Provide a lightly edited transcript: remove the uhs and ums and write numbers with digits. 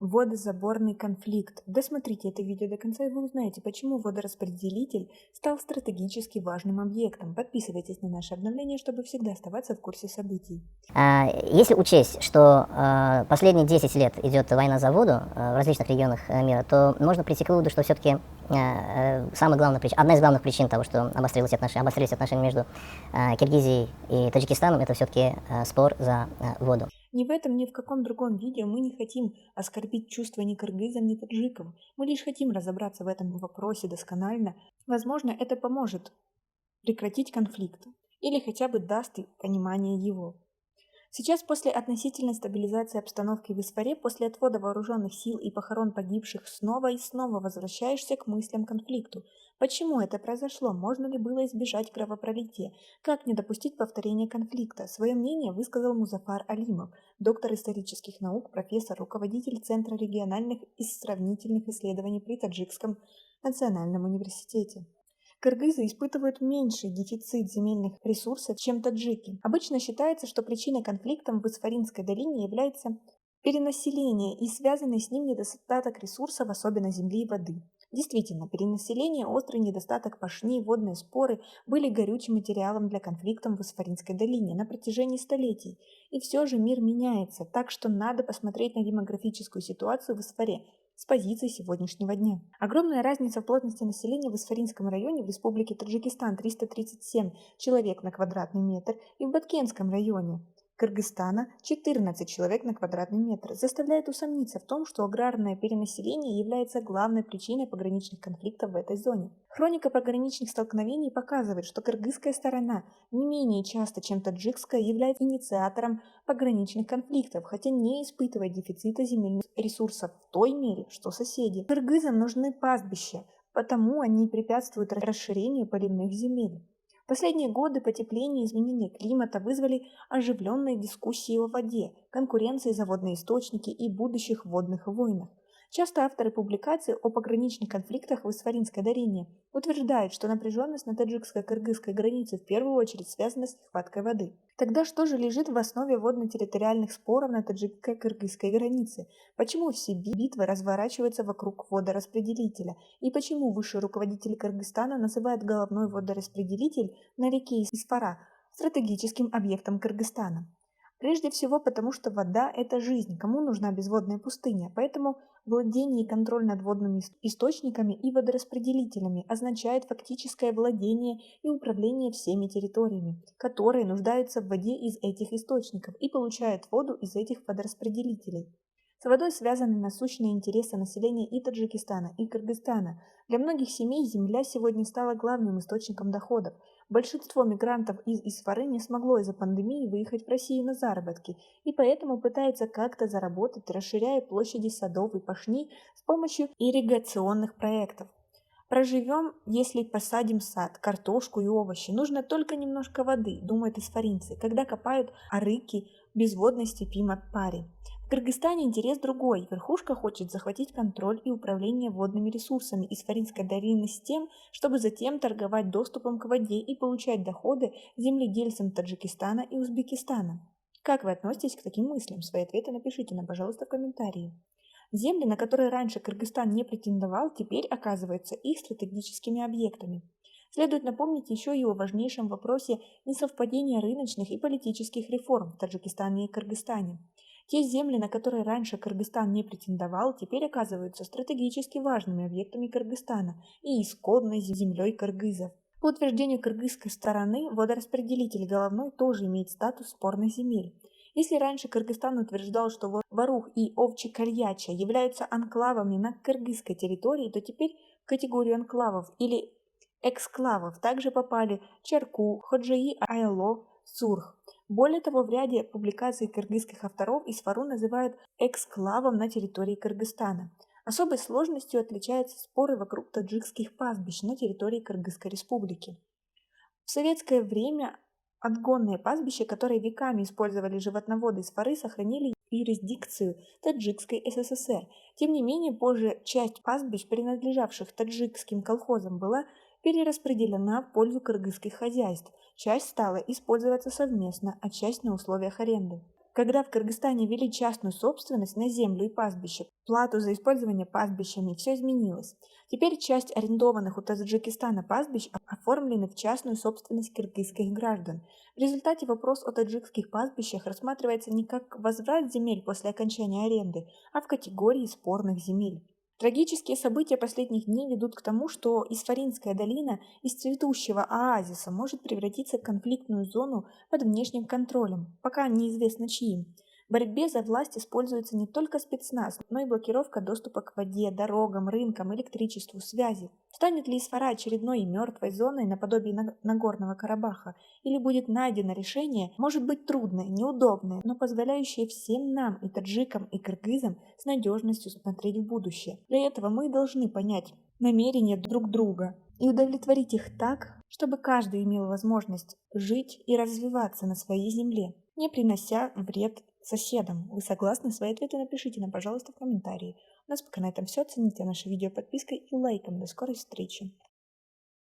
Водозаборный конфликт. Досмотрите это видео до конца, и вы узнаете, почему водораспределитель стал стратегически важным объектом. Подписывайтесь на наши обновления, чтобы всегда оставаться в курсе событий. Если учесть, что последние 10 лет идет война за воду в различных регионах мира, то можно прийти к выводу, что все-таки одна из главных причин того, что обострились отношения между Киргизией и Таджикистаном, это все-таки спор за воду. Ни в этом, ни в каком другом видео мы не хотим оскорбить чувства ни кыргызам, ни таджикам. Мы лишь хотим разобраться в этом вопросе досконально. Возможно, это поможет прекратить конфликт или хотя бы даст понимание его. Сейчас, после относительной стабилизации обстановки в Исфаре, после отвода вооруженных сил и похорон погибших, снова и снова возвращаешься к мыслям конфликту. Почему это произошло? Можно ли было избежать кровопролития? Как не допустить повторения конфликта? Свое мнение высказал Музафар Алимов, доктор исторических наук, профессор, руководитель Центра региональных и сравнительных исследований при Таджикском национальном университете. Кыргызы испытывают меньший дефицит земельных ресурсов, чем таджики. Обычно считается, что причиной конфликтов в Исфаринской долине является перенаселение и связанный с ним недостаток ресурсов, особенно земли и воды. Действительно, перенаселение, острый недостаток пашни, водные споры были горючим материалом для конфликтов в Исфаринской долине на протяжении столетий. И все же мир меняется, так что надо посмотреть на демографическую ситуацию в Исфаре с позиции сегодняшнего дня. Огромная разница в плотности населения в Исфаринском районе в Республике Таджикистан 337 человек на квадратный метр и в Баткенском районе Кыргызстана 14 человек на квадратный метр заставляет усомниться в том, что аграрное перенаселение является главной причиной пограничных конфликтов в этой зоне. Хроника пограничных столкновений показывает, что кыргызская сторона не менее часто, чем таджикская, является инициатором пограничных конфликтов, хотя не испытывает дефицита земельных ресурсов в той мере, что соседи. Кыргызам нужны пастбища, потому они препятствуют расширению поливных земель. В последние годы потепление и изменение климата вызвали оживленные дискуссии о воде, конкуренции за водные источники и будущих водных войнах. Часто авторы публикаций о пограничных конфликтах в Исфаринской долине утверждают, что напряженность на таджикско-кыргызской границе в первую очередь связана с нехваткой воды. Тогда что же лежит в основе водно-территориальных споров на таджикско-кыргызской границе? Почему все битвы разворачиваются вокруг водораспределителя? И почему высшие руководители Кыргызстана называют головной водораспределитель на реке Исфара стратегическим объектом Кыргызстана? Прежде всего потому, что вода – это жизнь, кому нужна безводная пустыня, поэтому владение и контроль над водными источниками и водораспределителями означает фактическое владение и управление всеми территориями, которые нуждаются в воде из этих источников и получают воду из этих водораспределителей. С водой связаны насущные интересы населения и Таджикистана, и Кыргызстана. Для многих семей земля сегодня стала главным источником доходов. Большинство мигрантов из Исфары не смогло из-за пандемии выехать в Россию на заработки, и поэтому пытается как-то заработать, расширяя площади садов и пашни с помощью ирригационных проектов. Проживем, если посадим сад, картошку и овощи. Нужно только немножко воды, думают исфаринцы, когда копают арыки в безводной степи Матпари. В Кыргызстане интерес другой. Верхушка хочет захватить контроль и управление водными ресурсами Исфаринской долины с тем, чтобы затем торговать доступом к воде и получать доходы земледельцам Таджикистана и Узбекистана. Как вы относитесь к таким мыслям? Свои ответы напишите нам, пожалуйста, в комментарии. Земли, на которые раньше Кыргызстан не претендовал, теперь оказываются их стратегическими объектами. Следует напомнить еще и о важнейшем вопросе несовпадения рыночных и политических реформ в Таджикистане и Кыргызстане. Те земли, на которые раньше Кыргызстан не претендовал, теперь оказываются стратегически важными объектами Кыргызстана и исходной землей кыргызов. По утверждению кыргызской стороны, водораспределитель головной тоже имеет статус спорных земель. Если раньше Кыргызстан утверждал, что Варух и Овчи-Кальяча являются анклавами на кыргызской территории, то теперь в категорию анклавов или эксклавов также попали Чарку, Ходжаи-Айло, Сурх. Более того, в ряде публикаций кыргызских авторов Исфару называют эксклавом на территории Кыргызстана. Особой сложностью отличаются споры вокруг таджикских пастбищ на территории Кыргызской республики. В советское время отгонные пастбища, которые веками использовали животноводы Исфары, сохранили юрисдикцию Таджикской СССР. Тем не менее, позже часть пастбищ, принадлежавших таджикским колхозам, была перераспределена в пользу кыргызских хозяйств. Часть стала использоваться совместно, а часть на условиях аренды. Когда в Кыргызстане ввели частную собственность на землю и пастбища, плату за использование пастбищами, все изменилось. Теперь часть арендованных у Таджикистана пастбищ оформлены в частную собственность кыргызских граждан. В результате вопрос о таджикских пастбищах рассматривается не как возврат земель после окончания аренды, а в категории спорных земель. Трагические события последних дней ведут к тому, что Исфаринская долина из цветущего оазиса может превратиться в конфликтную зону под внешним контролем, пока неизвестно чьим. В борьбе за власть используется не только спецназ, но и блокировка доступа к воде, дорогам, рынкам, электричеству, связи. Станет ли Исфара очередной мертвой зоной наподобие Нагорного Карабаха, или будет найдено решение, может быть трудное, неудобное, но позволяющее всем нам, и таджикам, и кыргызам, с надежностью смотреть в будущее. Для этого мы должны понять намерения друг друга и удовлетворить их так, чтобы каждый имел возможность жить и развиваться на своей земле, не принося вред соседам. Вы согласны? Свои ответы напишите нам, пожалуйста, в комментарии. У нас пока на этом все. Цените наше видео подпиской и лайком. До скорой встречи.